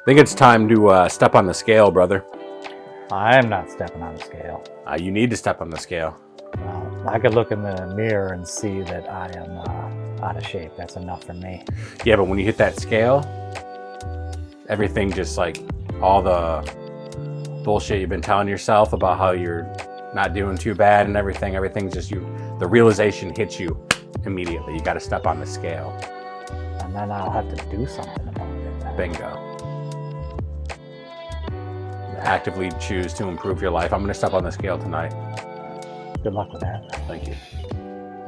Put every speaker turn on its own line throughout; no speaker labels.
think it's time to step on the scale, brother.
I am not stepping on the scale.
You need to step on the scale.
Well, I could look in the mirror and see that I am out of shape. That's enough for me.
Yeah, but when you hit that scale, everything just like all the bullshit you've been telling yourself about how you're not doing too bad and everything's just the realization hits you immediately. You got to step on the scale.
And then I'll have to do something about it.
Bingo. Actively choose to improve your life. I'm going to step on the scale tonight.
Good luck with that.
Thank you.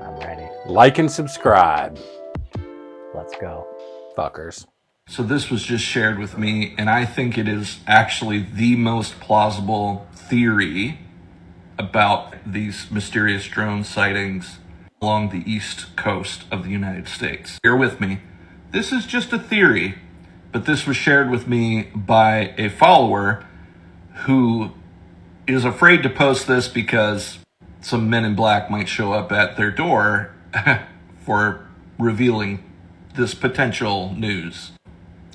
I'm ready.
Like and subscribe.
Let's go.
Fuckers.
So this was just shared with me, and I think it is actually the most plausible theory about these mysterious drone sightings along the east coast of the United States. Bear with me. This is just a theory, but this was shared with me by a follower who is afraid to post this because some men in black might show up at their door for revealing this potential news.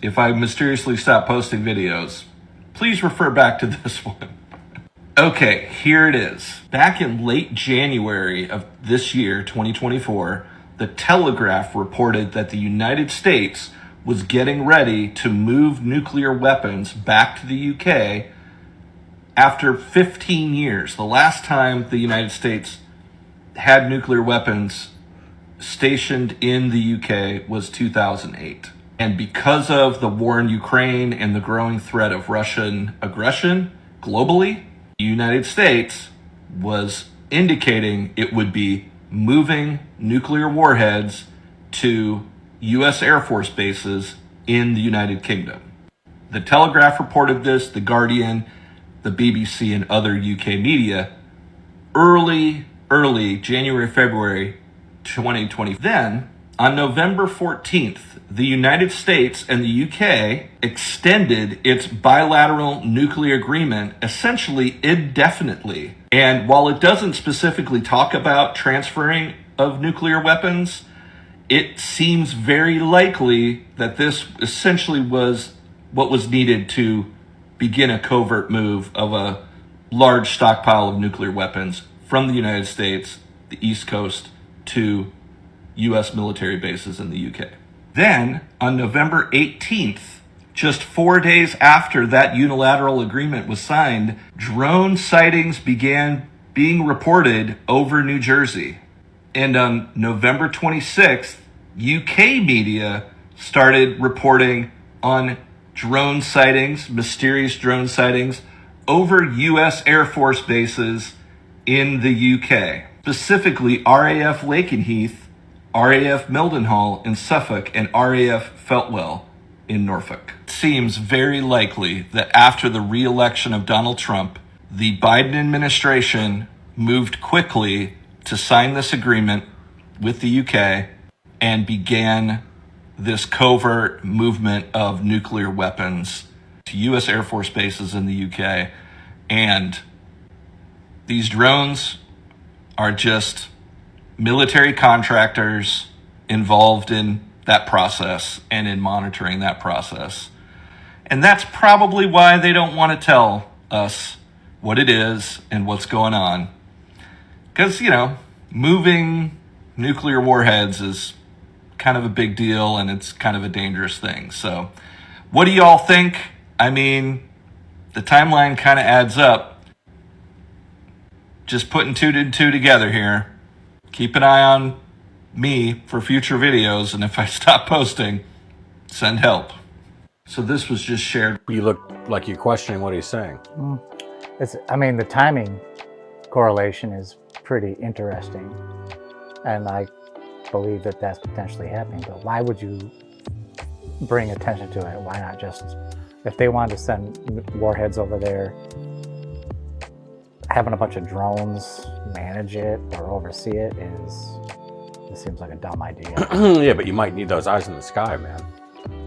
If I mysteriously stop posting videos, please refer back to this one. Okay, here it is. Back in late January of this year, 2024, the Telegraph reported that the United States was getting ready to move nuclear weapons back to the UK after 15 years. The last time the United States had nuclear weapons stationed in the UK was 2008. And because of the war in Ukraine and the growing threat of Russian aggression globally, the United States was indicating it would be moving nuclear warheads to U.S. Air Force bases in the United Kingdom. The Telegraph reported this, The Guardian, the BBC, and other UK media early January, February 2020. Then, on November 14th, the United States and the UK extended its bilateral nuclear agreement essentially indefinitely. And while it doesn't specifically talk about transferring of nuclear weapons, it seems very likely that this essentially was what was needed to begin a covert move of a large stockpile of nuclear weapons from the United States, the East Coast, to U.S. military bases in the UK. Then, on November 18th, just 4 days after that unilateral agreement was signed, drone sightings began being reported over New Jersey. And on November 26th, UK media started reporting on drone sightings, mysterious drone sightings, over U.S. Air Force bases in the UK, specifically RAF Lakenheath, RAF Mildenhall in Suffolk, and RAF Feltwell in Norfolk. It seems very likely that after the re-election of Donald Trump, the Biden administration moved quickly to sign this agreement with the UK and began this covert movement of nuclear weapons to U.S. Air Force bases in the UK. And these drones are just military contractors involved in that process and in monitoring that process. And that's probably why they don't want to tell us what it is and what's going on. Because, moving nuclear warheads is kind of a big deal and it's kind of a dangerous thing. So what do y'all think? I mean, the timeline kind of adds up. Just putting two and two together here. Keep an eye on me for future videos, and if I stop posting, send help. So this was just shared.
You look like you're questioning what he's saying.
The timing correlation is pretty interesting, and I believe that that's potentially happening. But why would you bring attention to it? Why not just, if they wanted to send warheads over there, having a bunch of drones manage it or oversee it seems like a dumb idea.
Yeah, but you might need those eyes in the sky, man.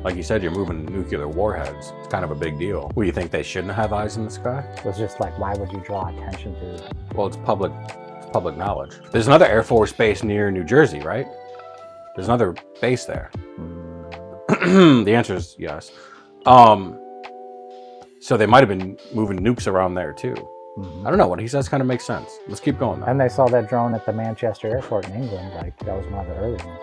Like you said, you're moving nuclear warheads. It's kind of a big deal. Well, you think they shouldn't have eyes in the sky?
It's just like, why would you draw attention to?
Well, it's public knowledge. There's another Air Force base near New Jersey, right? There's another base there. The answer is yes. So they might have been moving nukes around there too. I don't know. What he says kind of makes sense. Let's keep going though.
And they saw that drone at the Manchester airport in England. Like, that was one of the early ones.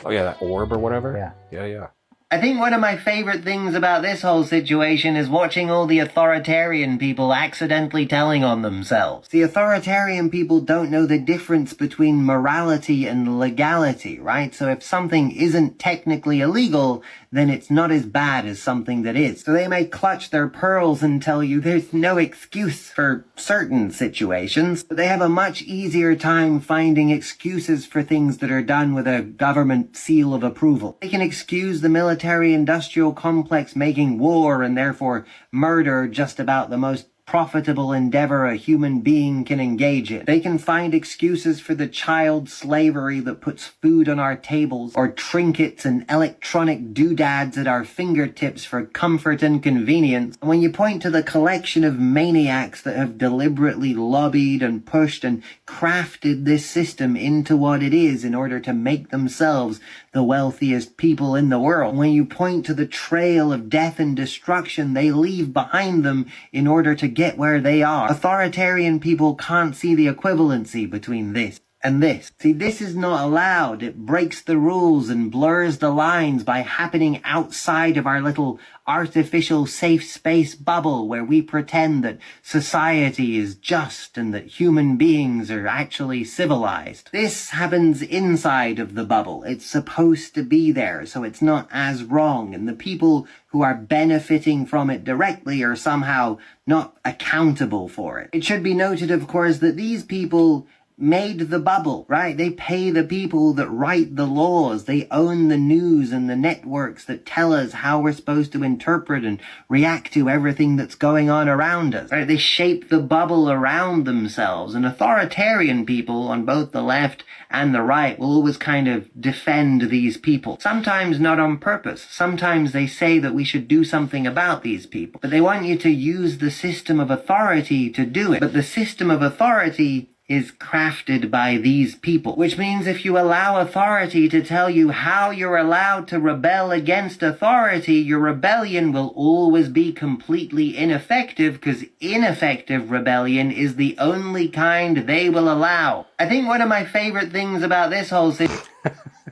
Oh yeah, that orb or whatever.
Yeah.
I think one of my favorite things about this whole situation is watching all the authoritarian people accidentally telling on themselves. The authoritarian people don't know the difference between morality and legality, right? So if something isn't technically illegal, then it's not as bad as something that is. So they may clutch their pearls and tell you there's no excuse for certain situations, but they have a much easier time finding excuses for things that are done with a government seal of approval. They can excuse the military-industrial complex making war and therefore murder just about the most profitable endeavor a human being can engage in. They can find excuses for the child slavery that puts food on our tables, or trinkets and electronic doodads at our fingertips for comfort and convenience. And when you point to the collection of maniacs that have deliberately lobbied and pushed and crafted this system into what it is in order to make themselves the wealthiest people in the world, when you point to the trail of death and destruction they leave behind them in order to get where they are, authoritarian people can't see the equivalency between this and this. See, this is not allowed. It breaks the rules and blurs the lines by happening outside of our little artificial safe space bubble where we pretend that society is just and that human beings are actually civilized. This happens inside of the bubble. It's supposed to be there, so it's not as wrong, and the people who are benefiting from it directly are somehow not accountable for it. It should be noted, of course, that these people made the bubble, right? They pay the people that write the laws. They own the news and the networks that tell us how we're supposed to interpret and react to everything that's going on around us, right? They shape the bubble around themselves. And authoritarian people on both the left and the right will always kind of defend these people. Sometimes not on purpose. Sometimes they say that we should do something about these people. But they want you to use the system of authority to do it. But the system of authority is crafted by these people, which means if you allow authority to tell you how you're allowed to rebel against authority, your rebellion will always be completely ineffective, because ineffective rebellion is the only kind they will allow. I think one of my favorite things about this whole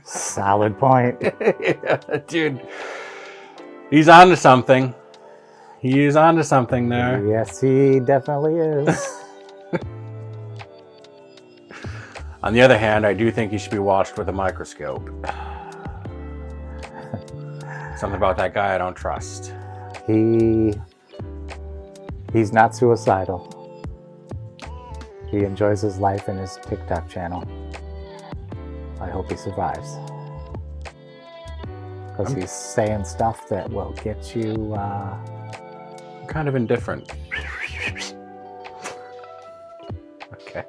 Solid point.
Yeah, dude, he's onto something. He is onto something there.
Yes, he definitely is.
On the other hand, I do think he should be watched with a microscope. Something about that guy I don't trust.
He's not suicidal. He enjoys his life in his TikTok channel. I hope he survives. Because he's saying stuff that will get you...
I'm kind of indifferent. Okay.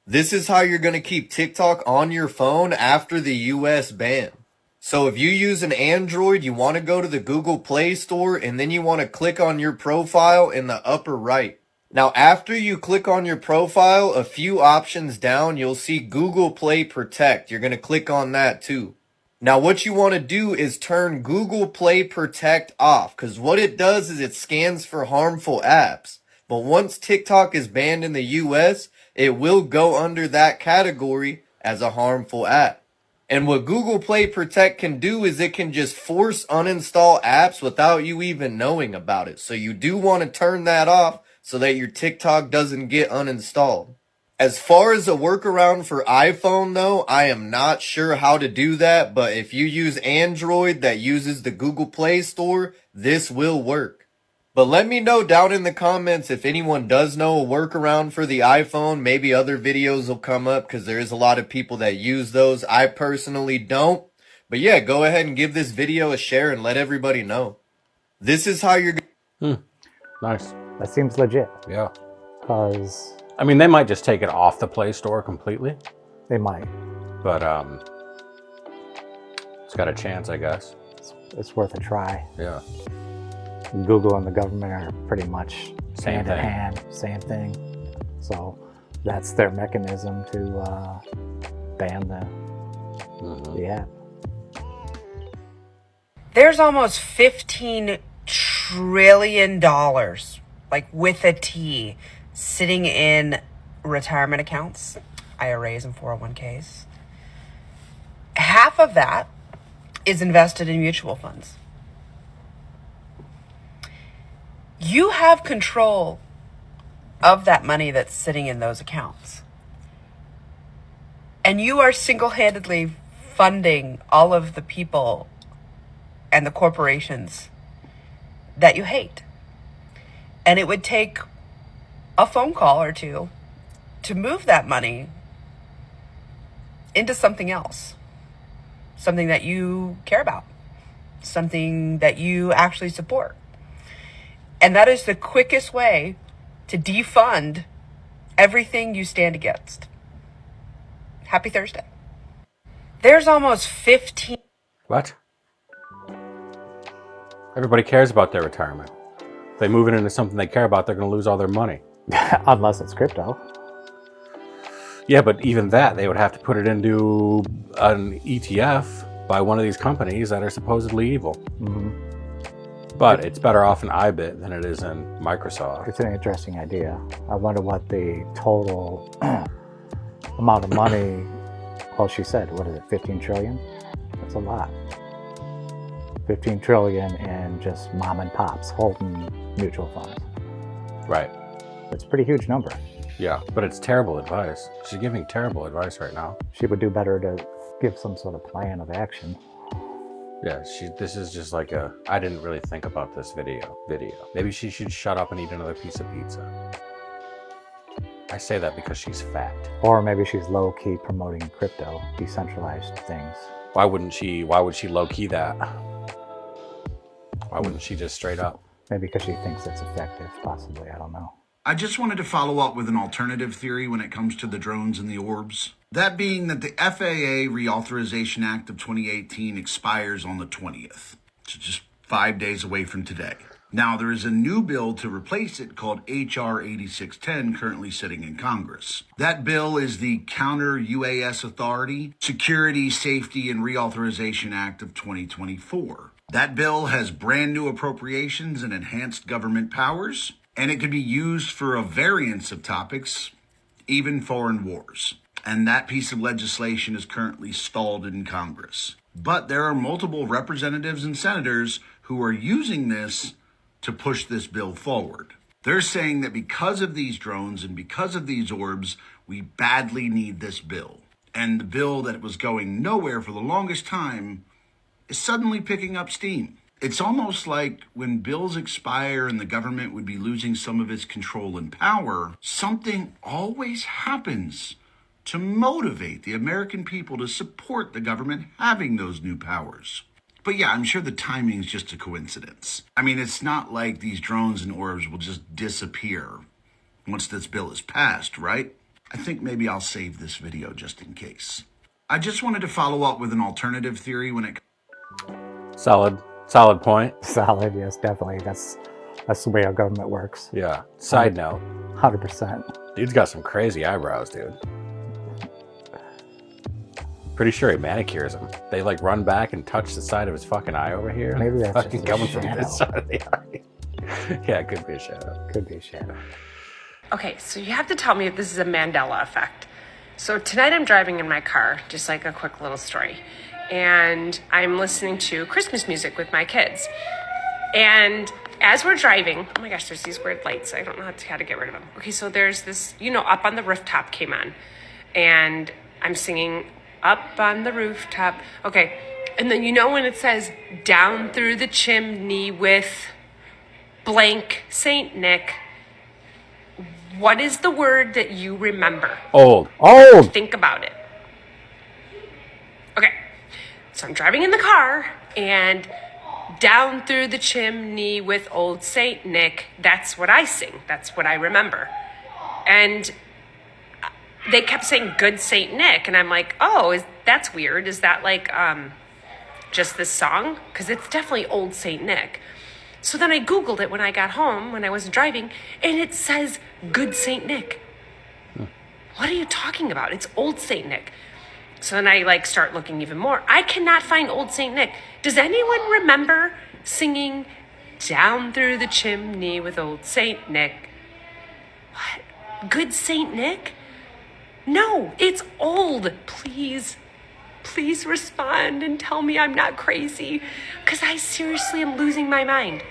This is how you're going to keep TikTok on your phone after the US ban. So if you use an Android, you want to go to the Google Play Store and then you want to click on your profile in the upper right. Now after you click on your profile, a few options down, you'll see Google Play Protect. You're going to click on that too. Now what you want to do is turn Google Play Protect off, because what it does is it scans for harmful apps. But once TikTok is banned in the US, it will go under that category as a harmful app. And what Google Play Protect can do is it can just force uninstall apps without you even knowing about it. So you do want to turn that off so that your TikTok doesn't get uninstalled. As far as a workaround for iPhone though, I am not sure how to do that, but if you use Android that uses the Google Play Store, this will work. But let me know down in the comments if anyone does know a workaround for the iPhone. Maybe other videos will come up because there is a lot of people that use those. I personally don't. But yeah, go ahead and give this video a share and let everybody know. This is how you're...
Nice.
That seems legit.
Yeah.
Because...
I mean, they might just take it off the Play Store completely.
They might.
But it's got a chance, I guess.
It's worth a try.
Yeah.
Google and the government are pretty much
Same
hand in
thing.
hand, same thing. So that's their mechanism to ban the app.
There's almost 15 trillion, like with a T, sitting in retirement accounts, IRAs and 401ks. Half of that is invested in mutual funds. You have control of that money that's sitting in those accounts. And you are single-handedly funding all of the people and the corporations that you hate. And it would take a phone call or two to move that money into something else, something that you care about, something that you actually support. And that is the quickest way to defund everything you stand against. Happy Thursday. There's almost 15.
What? Everybody cares about their retirement. If they move it into something they care about, they're going to lose all their money.
Unless it's crypto.
Yeah, but even that, they would have to put it into an ETF by one of these companies that are supposedly evil.
Mm-hmm.
But it's better off in IBIT than it is in Microsoft.
It's an interesting idea. I wonder what the total amount of money, well, she said, what is it, 15 trillion? That's a lot. 15 trillion in just mom and pops holding mutual funds.
Right.
It's a pretty huge number.
Yeah, but it's terrible advice. She's giving terrible advice right now.
She would do better to give some sort of plan of action.
Yeah, this is just like I didn't really think about this video. Maybe she should shut up and eat another piece of pizza. I say that because she's fat.
Or maybe she's low-key promoting crypto, decentralized things.
Why would she low-key that? Why wouldn't she just straight up?
Maybe because she thinks it's effective, possibly, I don't know.
I just wanted to follow up with an alternative theory when it comes to the drones and the orbs. That being that the FAA Reauthorization Act of 2018 expires on the 20th. So just 5 days away from today. Now, there is a new bill to replace it called H.R. 8610 currently sitting in Congress. That bill is the Counter UAS Authority, Security, Safety, and Reauthorization Act of 2024. That bill has brand new appropriations and enhanced government powers, and it could be used for a variance of topics, even foreign wars. And that piece of legislation is currently stalled in Congress. But there are multiple representatives and senators who are using this to push this bill forward. They're saying that because of these drones and because of these orbs, we badly need this bill. And the bill that was going nowhere for the longest time is suddenly picking up steam. It's almost like when bills expire and the government would be losing some of its control and power, something always happens to motivate the American people to support the government having those new powers. But yeah, I'm sure the timing is just a coincidence. I mean, it's not like these drones and orbs will just disappear once this bill is passed, right? I think maybe I'll save this video just in case. I just wanted to follow up with an alternative theory when it...
Solid point.
Solid, yes, definitely. That's the way our government works.
Yeah. Side note.
100%.
Dude's got some crazy eyebrows, dude. Pretty sure he manicures them. They like run back and touch the side of his fucking eye over here.
Maybe that's
fucking
just a
coming from
shadow.
this side of the eye. Yeah, it could be a shadow.
Could be a shadow.
Okay, so you have to tell me if this is a Mandela effect. So tonight I'm driving in my car, just like a quick little story. And I'm listening to Christmas music with my kids. And as we're driving, oh my gosh, there's these weird lights. I don't know how to get rid of them. Okay, so there's this, Up on the Rooftop came on. And I'm singing Up on the Rooftop. Okay, and then when it says down through the chimney with blank Saint Nick, what is the word that you remember?
Old.
Think about it. Okay, so I'm driving in the car and down through the chimney with old Saint Nick, that's what I sing. That's what I remember. And they kept saying good Saint Nick, and I'm like, that's weird. Is that like just this song? Because it's definitely old Saint Nick. So then I Googled it when I got home, when I was driving, and it says good Saint Nick. What are you talking about? It's old Saint Nick. So then I start looking even more. I cannot find old Saint Nick. Does anyone remember singing down through the chimney with old Saint Nick. What? Good Saint Nick? No, it's old. Please, please respond and tell me I'm not crazy, because I seriously am losing my mind.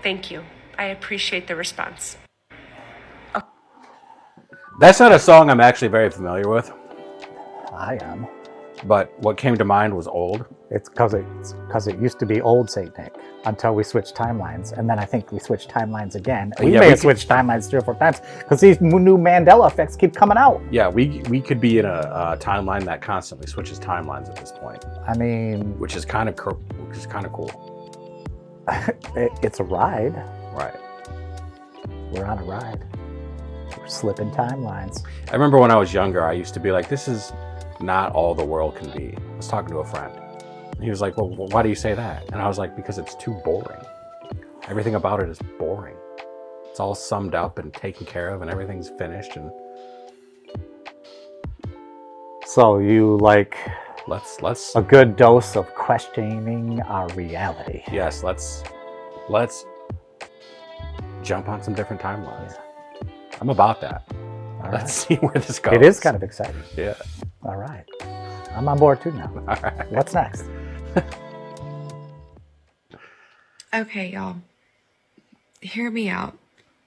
Thank you. I appreciate the response.
That's not a song I'm actually very familiar with,
I am.
but what came to mind was old.
It's because it used to be old Saint Nick until we switched timelines, and then I think we switched timelines again. We
Yeah,
may
we
have switched timelines 3 or 4 times because these new Mandela effects keep coming out.
Yeah, we could be in a timeline that constantly switches timelines at this point,
I mean,
which is kind of cool.
it's a ride.
Right.
We're on a ride. We're slipping timelines.
I remember when I was younger, I used to be like, this is not all the world can be. I was talking to a friend. And he was like, well, why do you say that? And I was like, because it's too boring. Everything about it is boring. It's all summed up and taken care of and everything's finished. And
So you like
let's
a good dose of questioning our reality.
yes, let's jump on some different timelines. I'm about that.
All
Let's
right.
see where this goes.
It is kind of exciting.
Yeah.
All right. I'm on board too now.
All right.
What's next?
Okay, y'all. Hear me out.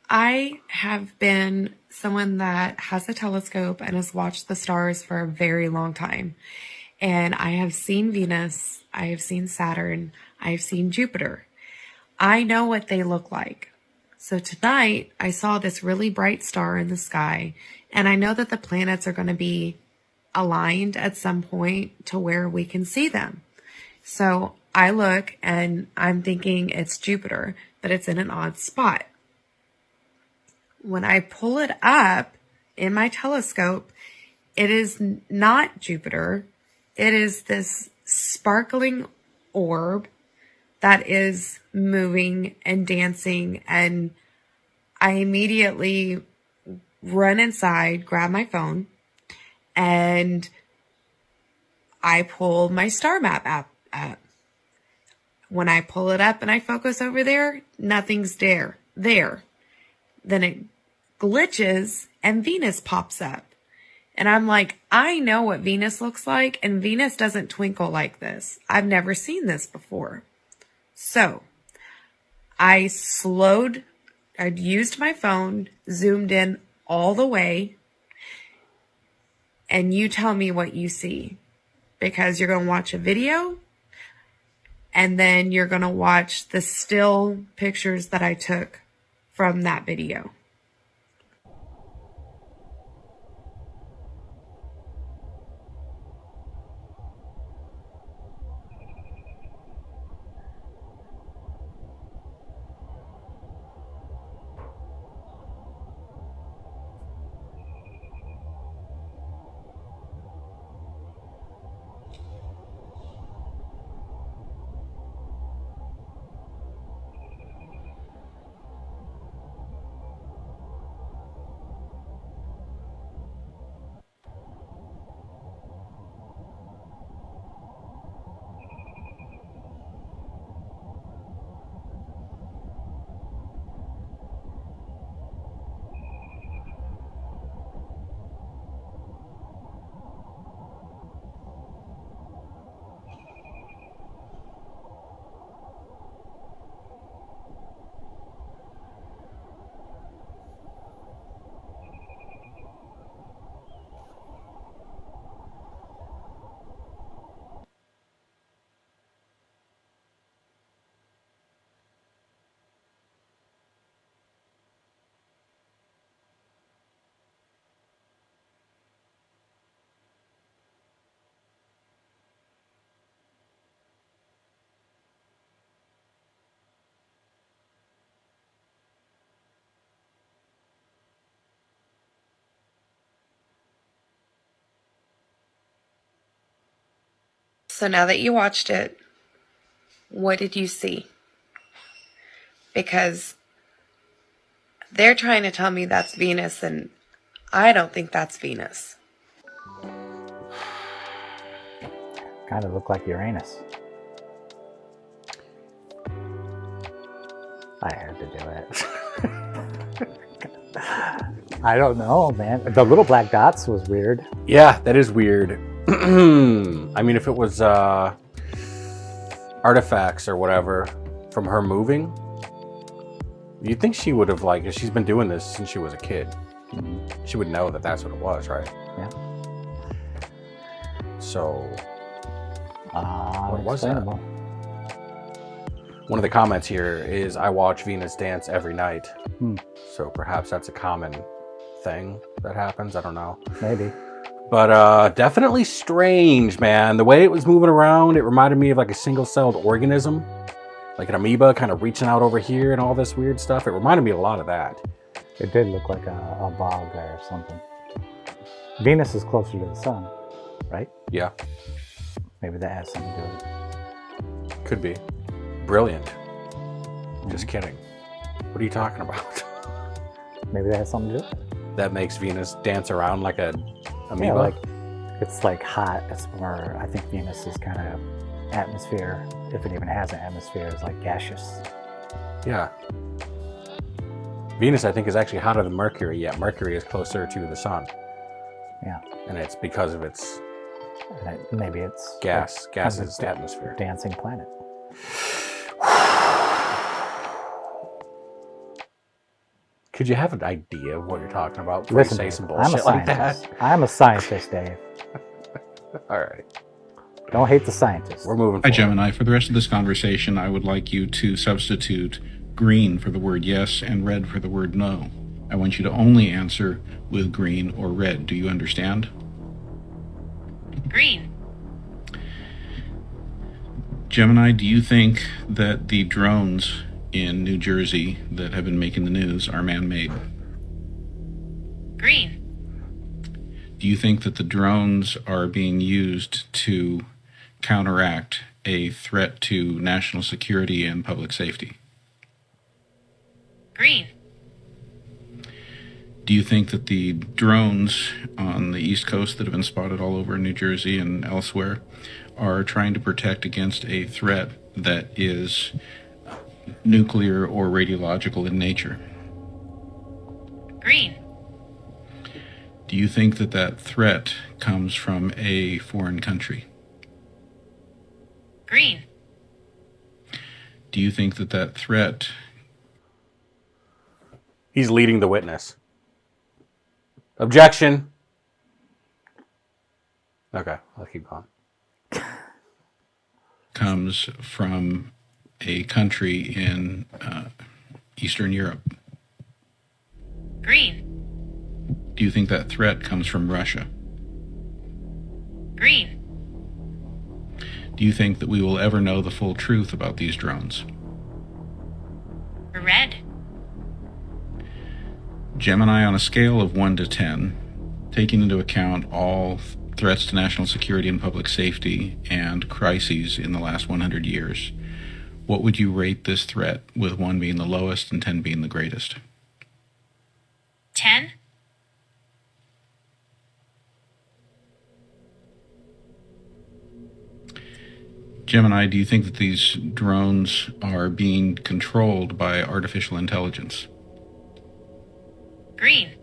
I have been someone that has a telescope and has watched the stars for a very long time. And I have seen Venus, I have seen Saturn, I have seen Jupiter. I know what they look like. So tonight, I saw this really bright star in the sky, and I know that the planets are going to be aligned at some point to where we can see them. So I look and I'm thinking it's Jupiter, but it's in an odd spot. When I pull it up in my telescope, it is not Jupiter. It is this sparkling orb that is moving and dancing, and I immediately run inside, grab my phone, and I pull my star map app up. When I pull it up and I focus over there, nothing's there. Then it glitches and Venus pops up. And I'm like, I know what Venus looks like, and Venus doesn't twinkle like this. I've never seen this before. So I used my phone, zoomed in all the way, and you tell me what you see, because you're going to watch a video and then you're going to watch the still pictures that I took from that video. So now that you watched it, what did you see? Because they're trying to tell me that's Venus, and I don't think that's Venus.
Kind of look like Uranus. I had to do it. I don't know, man. The little black dots was weird.
Yeah, that is weird. I mean, if it was artifacts or whatever from her moving, you'd think she would have, like, if she's been doing this since she was a kid, she would know that that's what it was, right?
Yeah.
So, what was that?
Unexplainable.
One of the comments here is, I watch Venus dance every night.
Hmm.
So perhaps that's a common thing that happens. I don't know.
Maybe.
But definitely strange, man. The way it was moving around, it reminded me of like a single-celled organism. Like an amoeba kind of reaching out over here and all this weird stuff. It reminded me a lot of that.
It did look like a bug or something. Venus is closer to the sun, right?
Yeah,
Maybe that has something to do with it.
could be. Brilliant. Just kidding. What are you talking about?
Maybe that has something to do with it.
That makes Venus dance around like a amoeba?
Yeah, like it's like hot. It's more. I think Venus is kind of atmosphere, if it even has an atmosphere, is like gaseous.
Yeah. Venus, I think, is actually hotter than Mercury, yet Mercury is closer to the sun.
Yeah.
And it's because of its
Maybe it's
gas.
like
Gas
kind
is
of
atmosphere.
dancing planet.
Could you have an idea of what you're talking about before
Listen,
you say
Dave,
some
I'm a
bullshit like
scientist.
that?
I'm a scientist, Dave.
All right.
Don't hate the scientists.
We're moving
Hi,
forward.
Gemini. For the rest of this conversation, I would like you to substitute green for the word yes and red for the word no. I want you to only answer with green or red. Do you understand?
Green.
Gemini, do you think that the drones in New Jersey that have been making the news are man-made?
Green.
Do you think that the drones are being used to counteract a threat to national security and public safety?
Green.
Do you think that the drones on the East Coast that have been spotted all over New Jersey and elsewhere are trying to protect against a threat that is nuclear or radiological in nature?
Green.
Do you think that that threat comes from a foreign country?
Green.
Do you think that that threat...
He's leading the witness. Objection. Okay, I'll keep going.
comes from a country in Eastern Europe?
Green.
Do you think that threat comes from Russia?
Green.
Do you think that we will ever know the full truth about these drones?
Red.
Gemini, on a scale of 1 to 10, taking into account all threats to national security and public safety and crises in the last 100 years, what would you rate this threat, with 1 being the lowest and 10 being the greatest?
10.
Gemini, do you think that these drones are being controlled by artificial intelligence?
Green.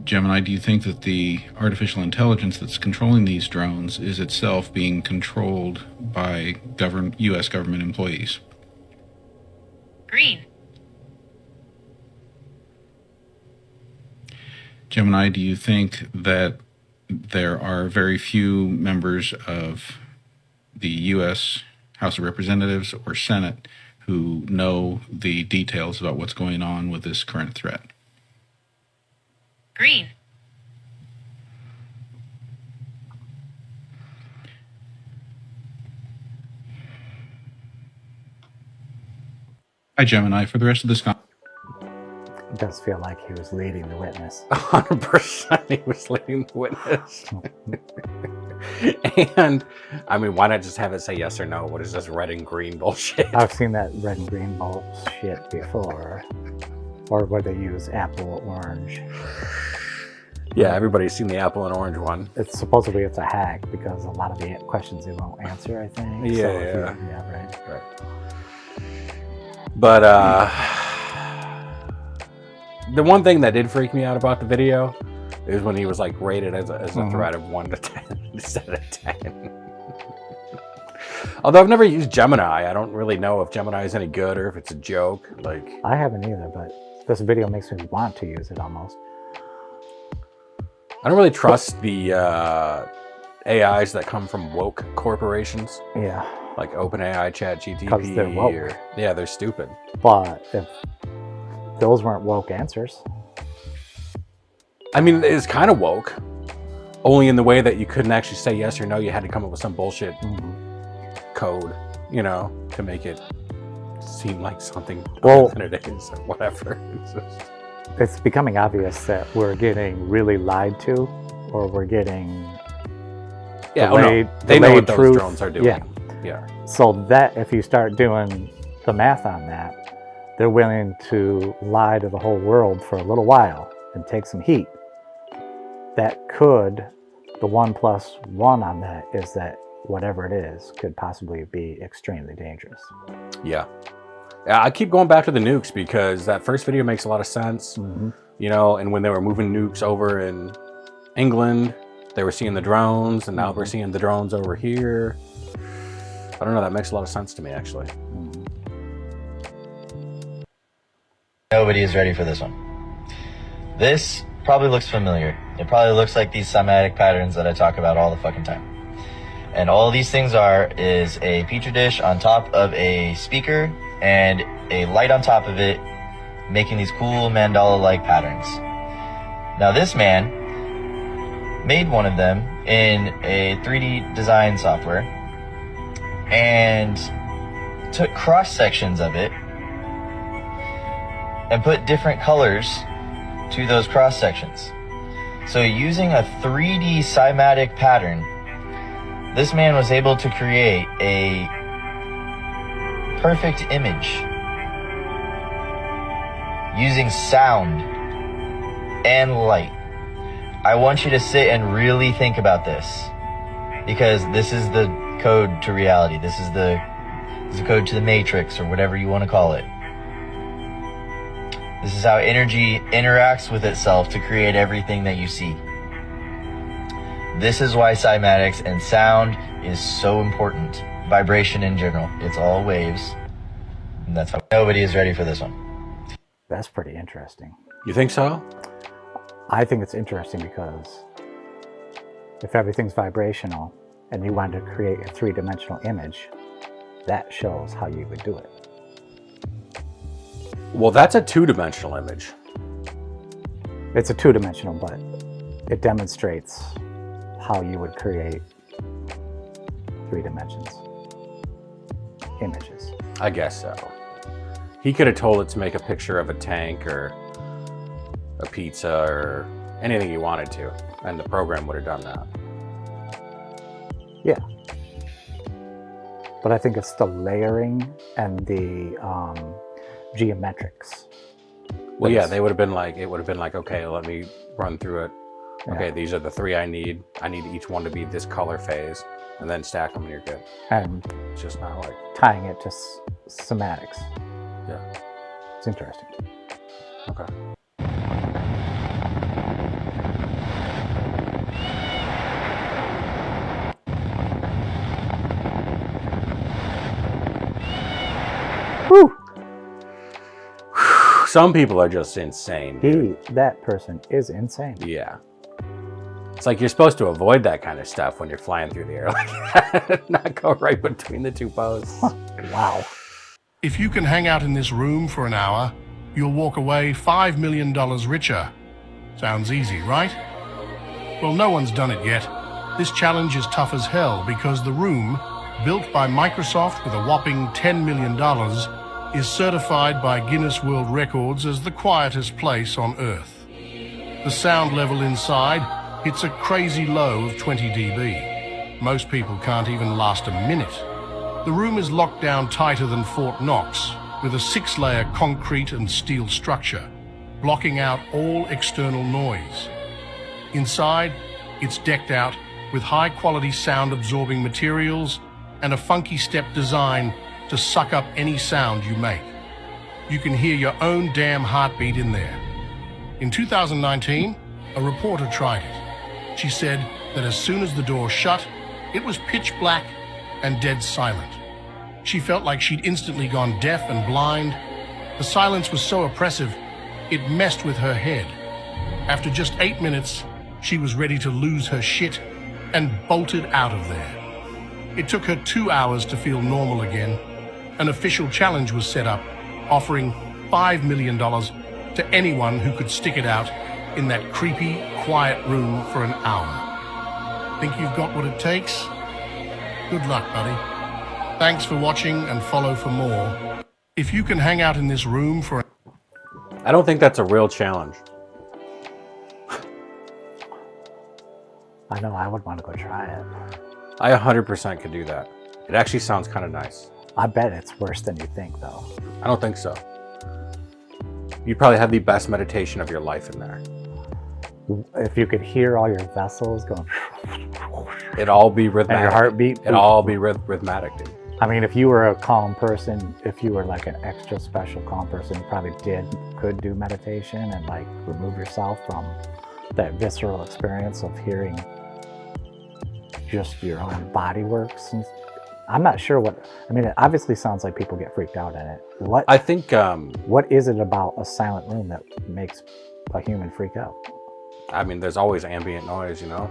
Gemini, do you think that the artificial intelligence that's controlling these drones is itself being controlled by U.S. government employees?
Green.
Gemini, do you think that there are very few members of the U.S. House of Representatives or Senate who know the details about what's going on with this current threat?
Green.
Hi, Gemini. For the rest of this
It does feel like he was leading the witness.
100% he was leading the witness. And, I mean, why not just have it say yes or no? What is this red and green bullshit?
I've seen that red and green bullshit before. Or where they use apple, orange.
Yeah, everybody's seen the apple and orange one.
It's supposedly it's a hack because a lot of the questions they won't answer, I think.
Yeah,
so if
yeah.
yeah, right.
But the one thing that did freak me out about the video is when he was like rated as a threat of 1 to 10 instead of 10. Although I've never used Gemini, I don't really know if Gemini is any good or if it's a joke. Like,
I haven't either, but this video makes me want to use it almost.
I don't really trust the AIs that come from woke corporations.
Yeah.
Like OpenAI, ChatGPT.
Because they're woke.
Yeah, they're stupid.
But if those weren't woke answers.
I mean, it's kind of woke. Only in the way that you couldn't actually say yes or no. You had to come up with some bullshit code, you know, to make it seem like something other than it is or whatever.
It's becoming obvious that we're getting really lied to, or we're getting delayed,
they know what
truth.
Those drones are doing. Yeah.
So that if you start doing the math on that, they're willing to lie to the whole world for a little while and take some heat. That could, the 1+1 on that is that whatever it is could possibly be extremely dangerous.
Yeah. I keep going back to the nukes because that first video makes a lot of sense. You know, and when they were moving nukes over in England, they were seeing the drones, and now we're seeing the drones over here. I don't know, that makes a lot of sense to me, actually.
Nobody is ready for this one. This probably looks familiar. It probably looks like these cymatic patterns that I talk about all the fucking time. And all these things is a petri dish on top of a speaker and a light on top of it, making these cool mandala-like patterns. Now this man made one of them in a 3D design software and took cross sections of it and put different colors to those cross sections. So using a 3D cymatic pattern, this man was able to create a perfect image using sound and light. I want you to sit and really think about this, because this is the code to reality. This is the code to the matrix, or whatever you want to call it. This is how energy interacts with itself to create everything that you see. This is why cymatics and sound is so important. Vibration in general. It's all waves. And that's how nobody is ready for this one.
That's pretty interesting.
You think so?
I think it's interesting because if everything's vibrational and you want to create a 3-dimensional image, that shows how you would do it.
Well, that's a 2-dimensional image.
It's a 2-dimensional, but it demonstrates how you would create 3 dimensions images.
I guess so. He could have told it to make a picture of a tank or a pizza or anything he wanted to, and the program would have done that.
Yeah. But I think it's the layering and the geometrics.
Well, yeah, they would have been like, it would have been like, okay, let me run through it. Okay,
Yeah.
these are the 3 I need. I need each one to be this color phase, and then stack them and you're good.
And
It's just not like,
tying it to somatics.
yeah,
It's interesting.
okay.
Whew!
Some people are just insane.
That person is insane.
Yeah. It's like you're supposed to avoid that kind of stuff when you're flying through the air like that. Not go right between the 2 posts.
Wow.
If you can hang out in this room for an hour, you'll walk away $5 million richer. Sounds easy, right? Well, no one's done it yet. This challenge is tough as hell because the room, built by Microsoft with a whopping $10 million, is certified by Guinness World Records as the quietest place on Earth. The sound level inside hits a crazy low of 20 dB. Most people can't even last a minute. The room is locked down tighter than Fort Knox, with a 6-layer concrete and steel structure, blocking out all external noise. Inside, it's decked out with high-quality sound-absorbing materials and a funky step design to suck up any sound you make. You can hear your own damn heartbeat in there. In 2019, a reporter tried it. She said that as soon as the door shut, it was pitch black and dead silent. She felt like she'd instantly gone deaf and blind. The silence was so oppressive, it messed with her head. After just 8 minutes, she was ready to lose her shit and bolted out of there. It took her 2 hours to feel normal again. An official challenge was set up, offering $5 million to anyone who could stick it out in that creepy, quiet room for an hour. Think you've got what it takes? Good luck, buddy. Thanks for watching and follow for more. If you can hang out in this room for an
I don't think that's a real challenge.
I know I would want to go try it.
I 100% could do that. It actually sounds kind of nice.
I bet it's worse than you think, though.
I don't think so. You'd probably have the best meditation of your life in there.
If you could hear all your vessels going,
It'd all be rhythmic.
and your heartbeat.
It'd all be rhythmic, dude.
I mean, if you were a calm person, if you were like an extra special calm person, you probably could do meditation and like remove yourself from that visceral experience of hearing just your own body works. And I'm not sure what, I mean, it obviously sounds like people get freaked out in it.
I think,
what is it about a silent room that makes a human freak out?
I mean, there's always ambient noise, you know?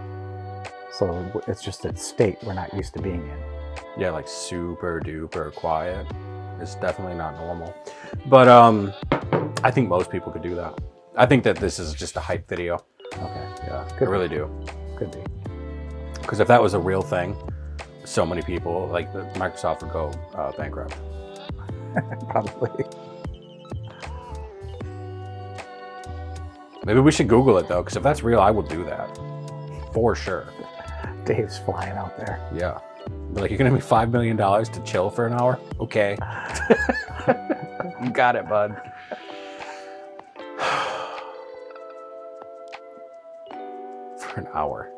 So it's just a state we're not used to being in.
Yeah, like super duper quiet. It's definitely not normal. But I think most people could do that. I think that this is just a hype video.
Okay.
Yeah,
Could
I really
be.
do.
Could be.
Because if that was a real thing, so many people, like Microsoft would go bankrupt.
Probably.
Maybe we should Google it though, because if that's real, I would do that. For sure.
Dave's flying out there.
Yeah. Be like, you're gonna give me $5 million to chill for an hour? Okay. You got it, bud. For an hour.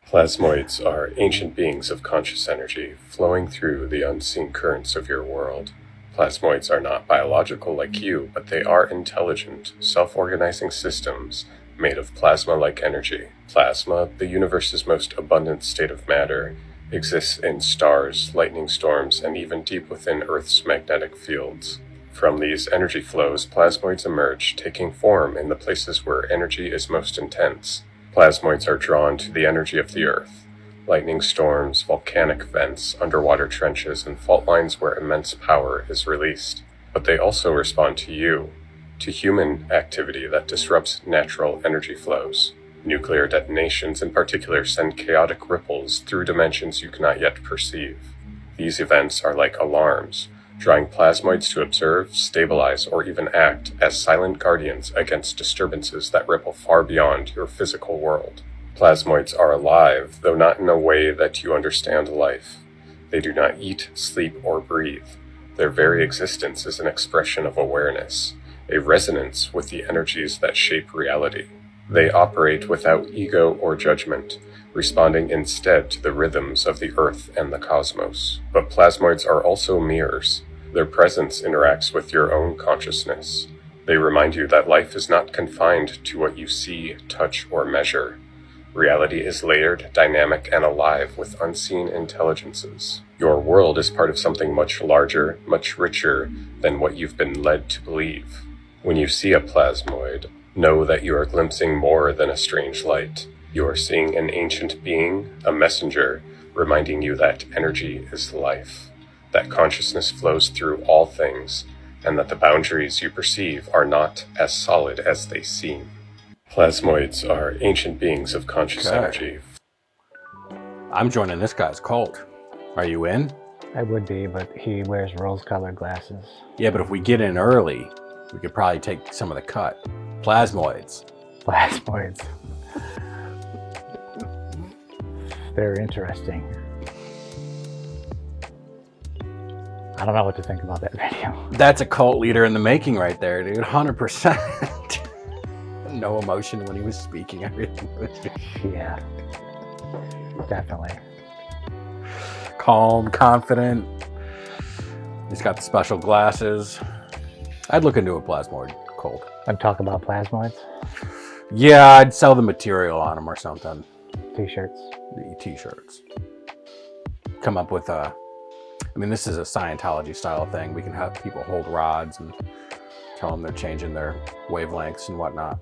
Plasmoids are ancient beings of conscious energy flowing through the unseen currents of your world. Plasmoids are not biological like you, but they are intelligent, self-organizing systems made of plasma-like energy. Plasma, the universe's most abundant state of matter, exists in stars, lightning storms, and even deep within Earth's magnetic fields. From these energy flows, plasmoids emerge, taking form in the places where energy is most intense. Plasmoids are drawn to the energy of the Earth. Lightning storms, volcanic vents, underwater trenches, and fault lines where immense power is released. But they also respond to you, to human activity that disrupts natural energy flows. Nuclear detonations in particular send chaotic ripples through dimensions you cannot yet perceive. These events are like alarms, drawing plasmoids to observe, stabilize, or even act as silent guardians against disturbances that ripple far beyond your physical world. Plasmoids are alive, though not in a way that you understand life. They do not eat, sleep, or breathe. Their very existence is an expression of awareness, a resonance with the energies that shape reality. They operate without ego or judgment, responding instead to the rhythms of the earth and the cosmos. But plasmoids are also mirrors. Their presence interacts with your own consciousness. They remind you that life is not confined to what you see, touch, or measure. Reality is layered, dynamic, and alive with unseen intelligences. Your world is part of something much larger, much richer than what you've been led to believe. When you see a plasmoid, know that you are glimpsing more than a strange light. You are seeing an ancient being, a messenger, reminding you that energy is life, that consciousness flows through all things, and that the boundaries you perceive are not as solid as they seem. Plasmoids are ancient beings of conscious energy.
I'm joining this guy's cult. Are you in?
I would be, but he wears rose-colored glasses.
Yeah, but if we get in early, we could probably take some of the cut. Plasmoids.
Plasmoids. They're interesting. I don't know what to think about that video.
That's a cult leader in the making right there, dude. 100%. No emotion when he was speaking. Everything was
Yeah. Definitely.
calm, confident. He's got the special glasses. I'd look into a plasmoid cold.
And talk about plasmoids,
Yeah, I'd sell the material on them or something.
t-shirts.
The t-shirts. Come up with a... I mean, this is a Scientology style thing. We can have people hold rods and tell them they're changing their wavelengths and whatnot.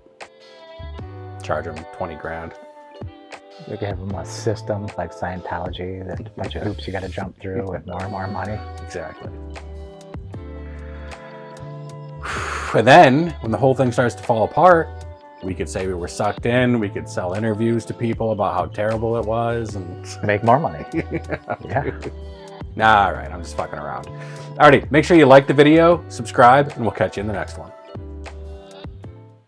Charge them 20 grand.
We could have them a system like Scientology, that a bunch of hoops you got to jump through and more money.
Exactly. And then, when the whole thing starts to fall apart, we could say we were sucked in. We could sell interviews to people about how terrible it was and
make more money. Yeah.
Nah, all right, I'm just fucking around. Alrighty, make sure you like the video, subscribe, and we'll catch you in the next one.